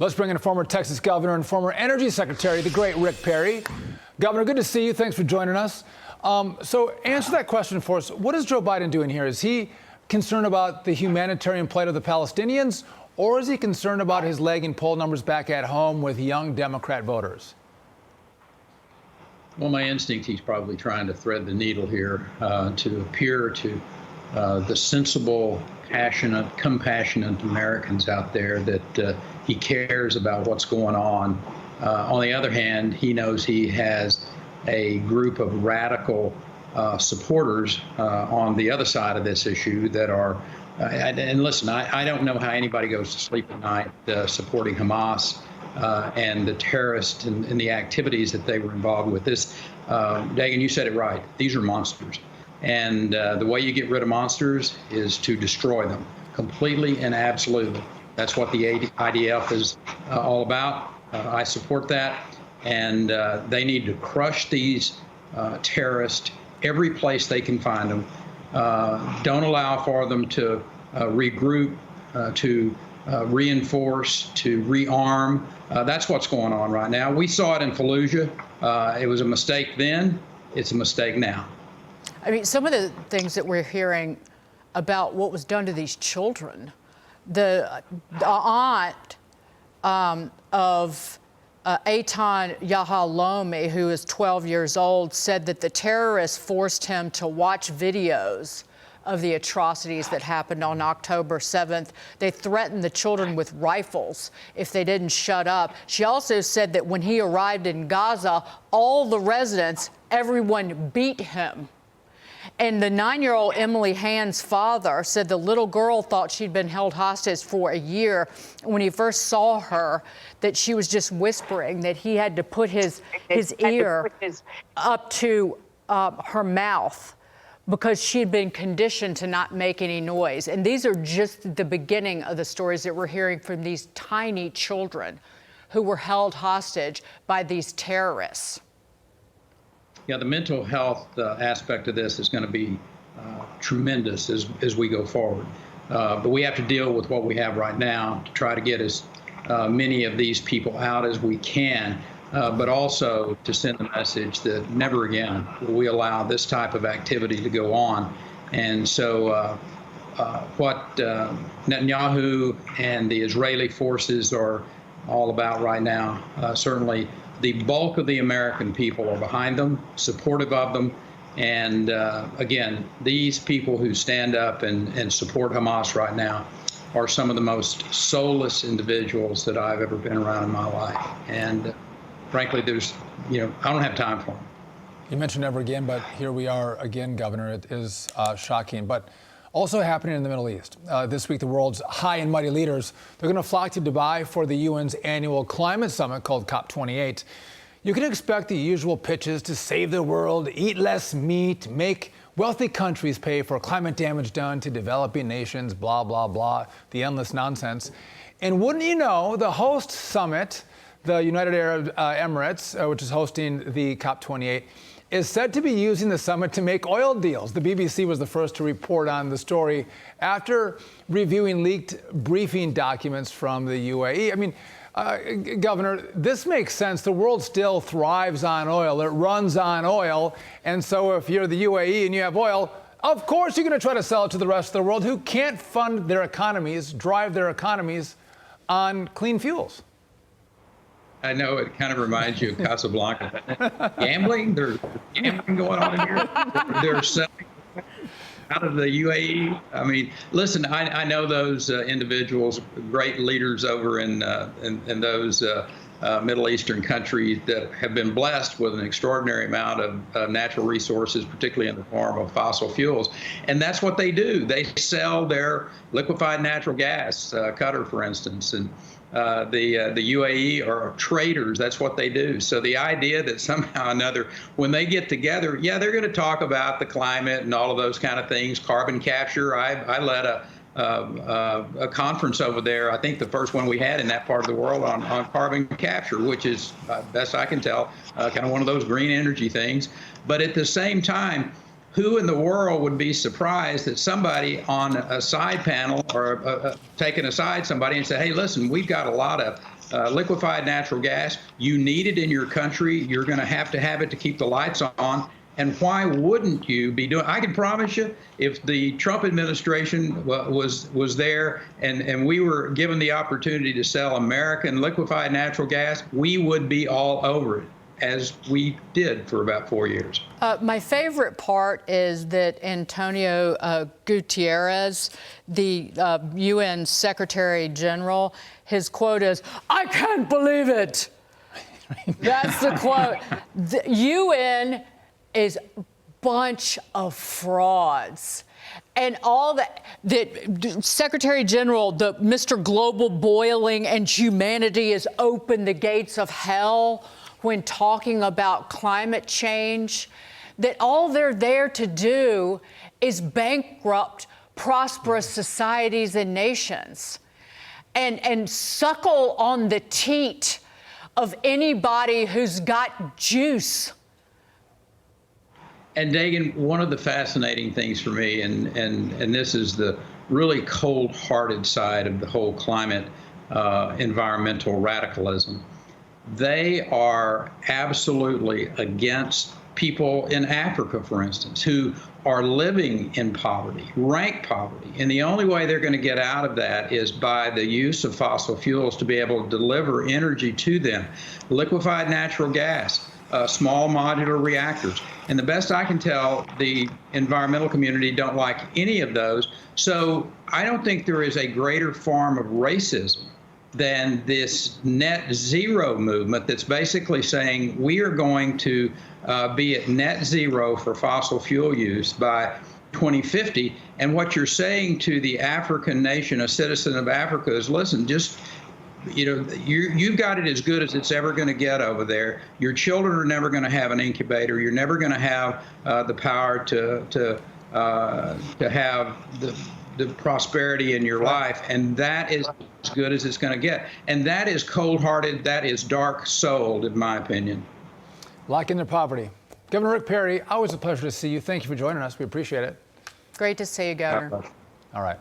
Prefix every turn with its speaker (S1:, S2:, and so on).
S1: Let's bring in former Texas governor and former energy secretary, the great Rick Perry. Governor, good to see you. Thanks for joining us. So answer that question for us. What is Joe Biden doing here? Is he concerned about the humanitarian plight of the Palestinians, or is he concerned about his lagging poll numbers back at home with young Democrat voters?
S2: Well, my instinct, he's probably trying to thread the needle here to appear to the sensible, passionate, compassionate Americans out there that he cares about what's going on. On the other hand, he knows he has a group of radical supporters on the other side of this issue that are, and listen, I don't know how anybody goes to sleep at night supporting Hamas and the terrorists and the activities that they were involved with. This, Dagan, you said it right. These are monsters. And the way you get rid of monsters is to destroy them completely and absolutely. That's what the IDF is all about. I support that. And they need to crush these terrorists every place they can find them. Don't allow for them to regroup, to reinforce, to rearm. That's what's going on right now. We saw it in Fallujah. It was a mistake then. It's a mistake now.
S3: I mean, some of the things that we're hearing about what was done to these children, the aunt of Eitan Yahalomi, who is 12 years old, said that the terrorists forced him to watch videos of the atrocities that happened on October 7th. They threatened the children with rifles if they didn't shut up. She also said that when he arrived in Gaza, all the residents, everyone beat him. And the 9-year-old Emily Hand's father said the little girl thought she'd been held hostage for a year. When he first saw her, that she was just whispering, that he had to put his ear up to her mouth because she'd been conditioned to not make any noise. And these are just the beginning of the stories that we're hearing from these tiny children who were held hostage by these terrorists.
S2: Yeah, the mental health aspect of this is going to be tremendous as we go forward. But we have to deal with what we have right now to try to get as many of these people out as we can, but also to send the message that never again will we allow this type of activity to go on. And so what Netanyahu and the Israeli forces are all about right now, certainly the bulk of the American people are behind them, supportive of them. And again, these people who stand up and support Hamas right now are some of the most soulless individuals that I've ever been around in my life. And frankly, there's, I don't have time for them.
S1: You mentioned never again, but here we are again, Governor. It is shocking, but also happening in the Middle East. This week, the world's high and mighty leaders, they're going to flock to Dubai for the UN's annual climate summit called COP28. You can expect the usual pitches to save the world, eat less meat, make wealthy countries pay for climate damage done to developing nations, blah, blah, blah, the endless nonsense. And wouldn't you know, the host summit, the United Arab Emirates, which is hosting the COP28, is said to be using the summit to make oil deals. The BBC was the first to report on the story after reviewing leaked briefing documents from the UAE. I mean, Governor, this makes sense. The world still thrives on oil. It runs on oil. And so if you're the UAE and you have oil, of course you're going to try to sell it to the rest of the world who can't fund their economies, drive their economies on clean fuels.
S2: I know it kind of reminds you of Casablanca. Gambling? There's gambling going on in here. They're selling out of the UAE. I mean, listen, I know those individuals, great leaders over in those Middle Eastern countries that have been blessed with an extraordinary amount of natural resources, particularly in the form of fossil fuels. And that's what they do. They sell their liquefied natural gas, Qatar, for instance, and the UAE are traders. That's what they do. So the idea that somehow or another, when they get together, yeah, they're going to talk about the climate and all of those kind of things, carbon capture. I led a conference over there, I think the first one we had in that part of the world on carbon capture, which is, best I can tell, kind of one of those green energy things. But at the same time, who in the world would be surprised that somebody on a side panel or taking aside somebody and say, hey, listen, we've got a lot of liquefied natural gas. You need it in your country. You're going to have it to keep the lights on. And why wouldn't you be doing? I can promise you, if the Trump administration was there and we were given the opportunity to sell American liquefied natural gas, we would be all over it, as we did for about 4 years.
S3: My favorite part is that Antonio Guterres, the UN Secretary General, his quote is, "I can't believe it." That's the quote. The UN is a bunch of frauds. And all that Secretary General, the Mr. Global Boiling and humanity has opened the gates of hell when talking about climate change, that all they're there to do is bankrupt prosperous societies and nations and suckle on the teat of anybody who's got juice.
S2: And Dagan, one of the fascinating things for me, and this is the really cold-hearted side of the whole climate environmental radicalism, they are absolutely against people in Africa, for instance, who are living in poverty, rank poverty. And the only way they're going to get out of that is by the use of fossil fuels to be able to deliver energy to them. Liquefied natural gas, small modular reactors. And the best I can tell, the environmental community don't like any of those. So I don't think there is a greater form of racism than this net zero movement that's basically saying we are going to be at net zero for fossil fuel use by 2050. And what you're saying to the African nation, a citizen of Africa, is, listen, just, you've got it as good as it's ever going to get over there. Your children are never going to have an incubator. You're never going to have the power to have the prosperity in your life, and that is as good as it's going to get. And that is cold-hearted. That is dark-souled, in my opinion.
S1: Lock in their poverty. Governor Rick Perry, always a pleasure to see you. Thank you for joining us. We appreciate it.
S3: Great to see you, Governor.
S1: All right.